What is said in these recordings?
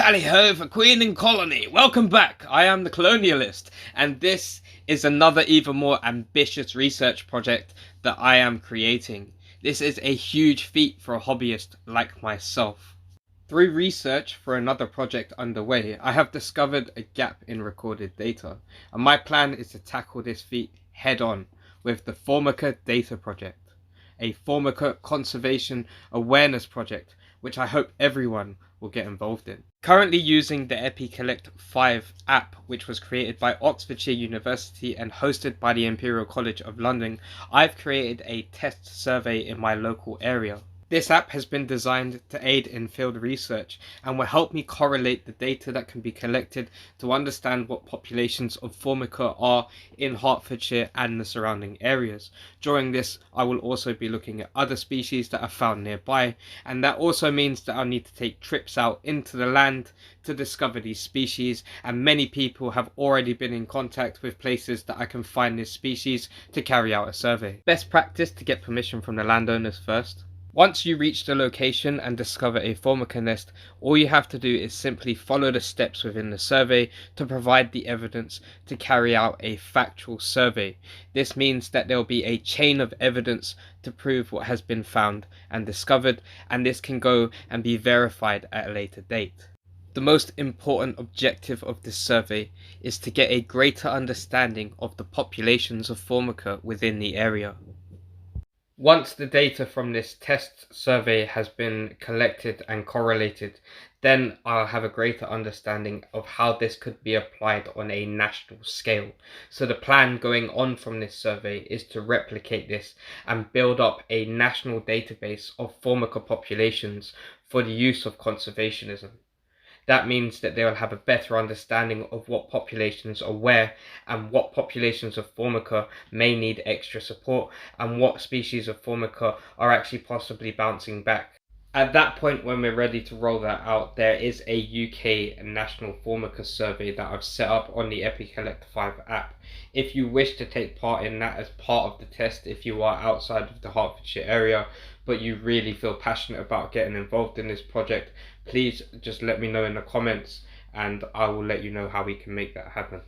Tally ho for Queen and Colony! Welcome back! I am the Colonialist, and this is another even more ambitious research project that I am creating. This is a huge feat for a hobbyist like myself. Through research for another project underway, I have discovered a gap in recorded data, and my plan is to tackle this feat head on with the Formica Data Project, a Formica conservation awareness project which I hope everyone will get involved in. Currently using the EpiCollect 5 app, which was created by Oxfordshire University and hosted by the Imperial College of London, I've created a test survey in my local area. This app has been designed to aid in field research and will help me correlate the data that can be collected to understand what populations of Formica are in Hertfordshire and the surrounding areas. During this, I will also be looking at other species that are found nearby, and that also means that I'll need to take trips out into the land to discover these species, and many people have already been in contact with places that I can find this species to carry out a survey. Best practice to get permission from the landowners first. Once you reach the location and discover a Formica nest, all you have to do is simply follow the steps within the survey to provide the evidence to carry out a factual survey. This means that there will be a chain of evidence to prove what has been found and discovered, and this can go and be verified at a later date. The most important objective of this survey is to get a greater understanding of the populations of Formica within the area. Once the data from this test survey has been collected and correlated, then I'll have a greater understanding of how this could be applied on a national scale. So the plan going on from this survey is to replicate this and build up a national database of Formica populations for the use of conservationism. That means that they'll have a better understanding of what populations are where and what populations of Formica may need extra support and what species of Formica are actually possibly bouncing back. At that point, when we're ready to roll that out, there is a UK National Formica survey that I've set up on the EpiCollect 5 app. If you wish to take part in that as part of the test, if you are outside of the Hertfordshire area, but you really feel passionate about getting involved in this project, please just let me know in the comments and I will let you know how we can make that happen.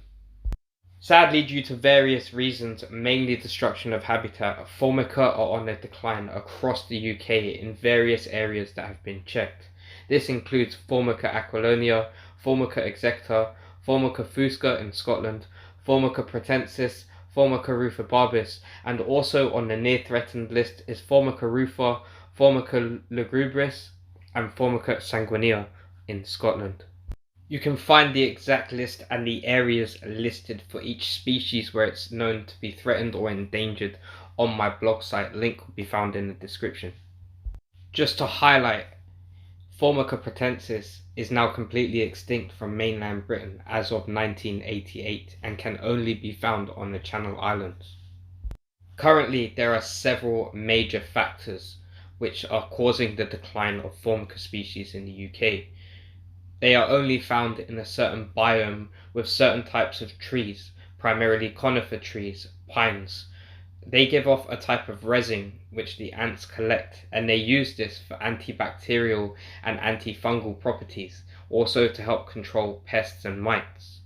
Sadly, due to various reasons, mainly destruction of habitat, Formica are on a decline across the UK in various areas that have been checked. This includes Formica aquilonia, Formica execta, Formica fusca in Scotland, Formica pratensis, Formica rufibarbis, and also on the near threatened list is Formica rufa, Formica lugubris, and Formica sanguinea in Scotland. You can find the exact list and the areas listed for each species where it's known to be threatened or endangered on my blog site. Link will be found in the description. Just to highlight, Formica pratensis is now completely extinct from mainland Britain as of 1988 and can only be found on the Channel Islands. Currently, there are several major factors which are causing the decline of Formica species in the UK. They are only found in a certain biome with certain types of trees, primarily conifer trees, pines. They give off a type of resin which the ants collect, and they use this for antibacterial and antifungal properties, also to help control pests and mites.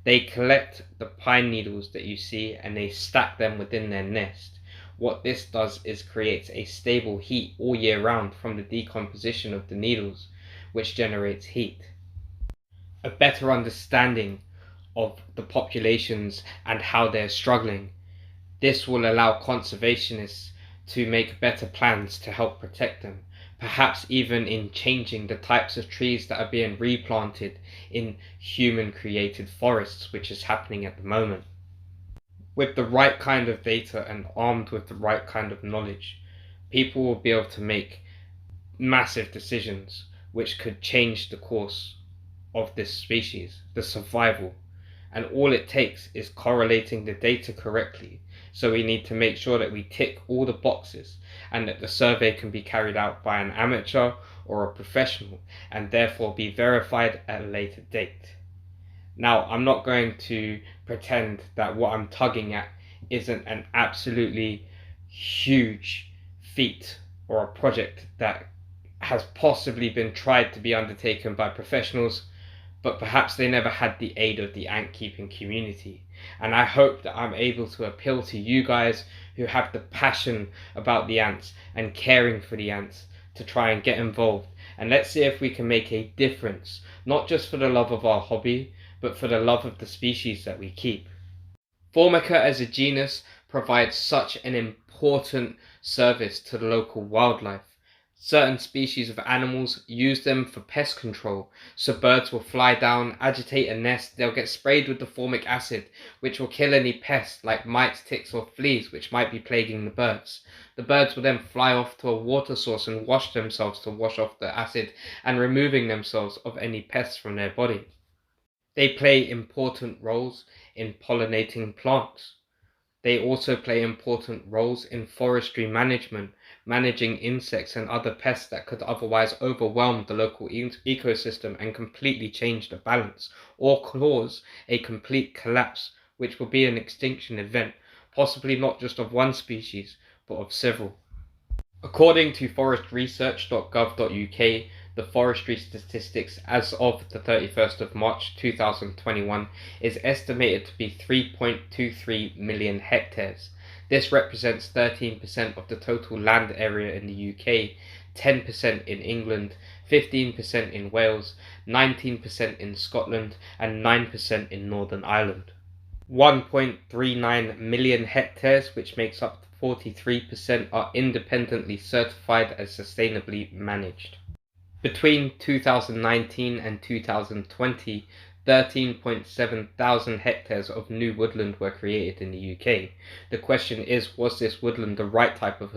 They collect the pine needles that you see and they stack them within their nest. What this does is creates a stable heat all year round from the decomposition of the needles, which generates heat. A better understanding of the populations and how they're struggling. This will allow conservationists to make better plans to help protect them, perhaps even in changing the types of trees that are being replanted in human-created forests, which is happening at the moment. With the right kind of data and armed with the right kind of knowledge, people will be able to make massive decisions which could change the course of this species, the survival, and all it takes is correlating the data correctly. So we need to make sure that we tick all the boxes and that the survey can be carried out by an amateur or a professional and therefore be verified at a later date. Now, I'm not going to pretend that what I'm tugging at isn't an absolutely huge feat or a project that has possibly been tried to be undertaken by professionals, but perhaps they never had the aid of the ant keeping community. And I hope that I'm able to appeal to you guys who have the passion about the ants and caring for the ants to try and get involved. And let's see if we can make a difference, not just for the love of our hobby, but for the love of the species that we keep. Formica as a genus provides such an important service to the local wildlife. Certain species of animals use them for pest control, so birds will fly down, agitate a nest, they'll get sprayed with the formic acid, which will kill any pests like mites, ticks or fleas which might be plaguing the birds. The birds will then fly off to a water source and wash themselves to wash off the acid and removing themselves of any pests from their body. They play important roles in pollinating plants. They also play important roles in forestry management, managing insects and other pests that could otherwise overwhelm the local ecosystem and completely change the balance, or cause a complete collapse, which will be an extinction event, possibly not just of one species, but of several. According to forestresearch.gov.uk, the forestry statistics as of the 31st of March 2021 is estimated to be 3.23 million hectares. This represents 13% of the total land area in the UK, 10% in England, 15% in Wales, 19% in Scotland, and 9% in Northern Ireland. 1.39 million hectares, which makes up 43%, are independently certified as sustainably managed. Between 2019 and 2020, 13.7 thousand hectares of new woodland were created in the UK. The question is, was this woodland the right type of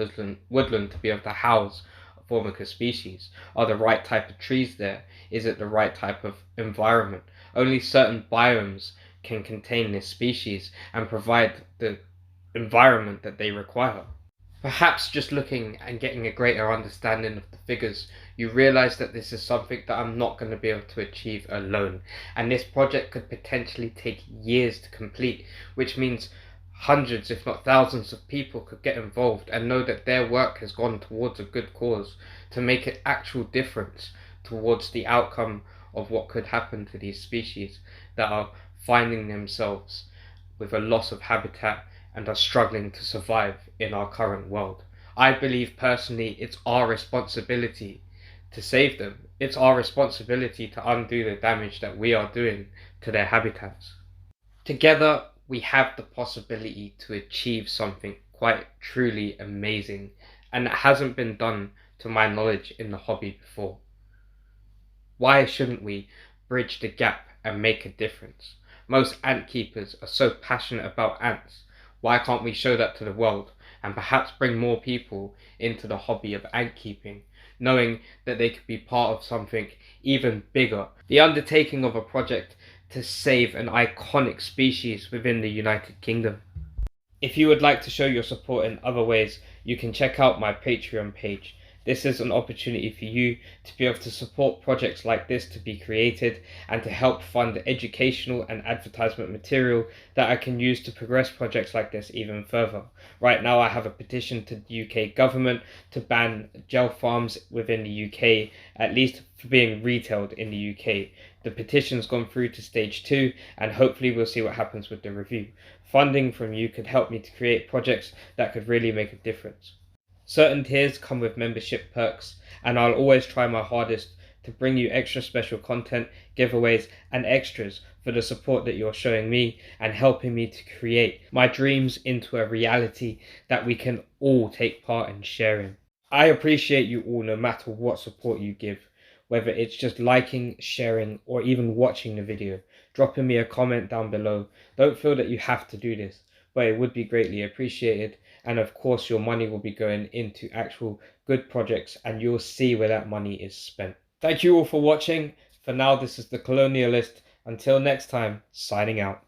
woodland to be able to house Formica species? Are the right type of trees there? Is it the right type of environment? Only certain biomes can contain this species and provide the environment that they require. Perhaps just looking and getting a greater understanding of the figures, you realize that this is something that I'm not going to be able to achieve alone. And this project could potentially take years to complete, which means hundreds, if not thousands of people could get involved and know that their work has gone towards a good cause to make an actual difference towards the outcome of what could happen to these species that are finding themselves with a loss of habitat and are struggling to survive in our current world. I believe personally it's our responsibility to save them. It's our responsibility to undo the damage that we are doing to their habitats. Together, we have the possibility to achieve something quite truly amazing, and it hasn't been done to my knowledge in the hobby before. Why shouldn't we bridge the gap and make a difference? Most ant keepers are so passionate about ants. Why can't we show that to the world and perhaps bring more people into the hobby of ant keeping, knowing that they could be part of something even bigger, the undertaking of a project to save an iconic species within the United Kingdom? If you would like to show your support in other ways, you can check out my Patreon page. This is an opportunity for you to be able to support projects like this to be created and to help fund educational and advertisement material that I can use to progress projects like this even further. Right now I have a petition to the UK government to ban gel farms within the UK, at least for being retailed in the UK. The petition's gone through to stage 2 and hopefully we'll see what happens with the review. Funding from you could help me to create projects that could really make a difference. Certain tiers come with membership perks, and I'll always try my hardest to bring you extra special content, giveaways and extras for the support that you're showing me and helping me to create my dreams into a reality that we can all take part in sharing. I appreciate you all no matter what support you give, whether it's just liking, sharing or even watching the video, dropping me a comment down below. Don't feel that you have to do this, but it would be greatly appreciated. And of course your money will be going into actual good projects and you'll see where that money is spent. Thank you all for watching. For now, this is the Colonialist. Until next time, signing out.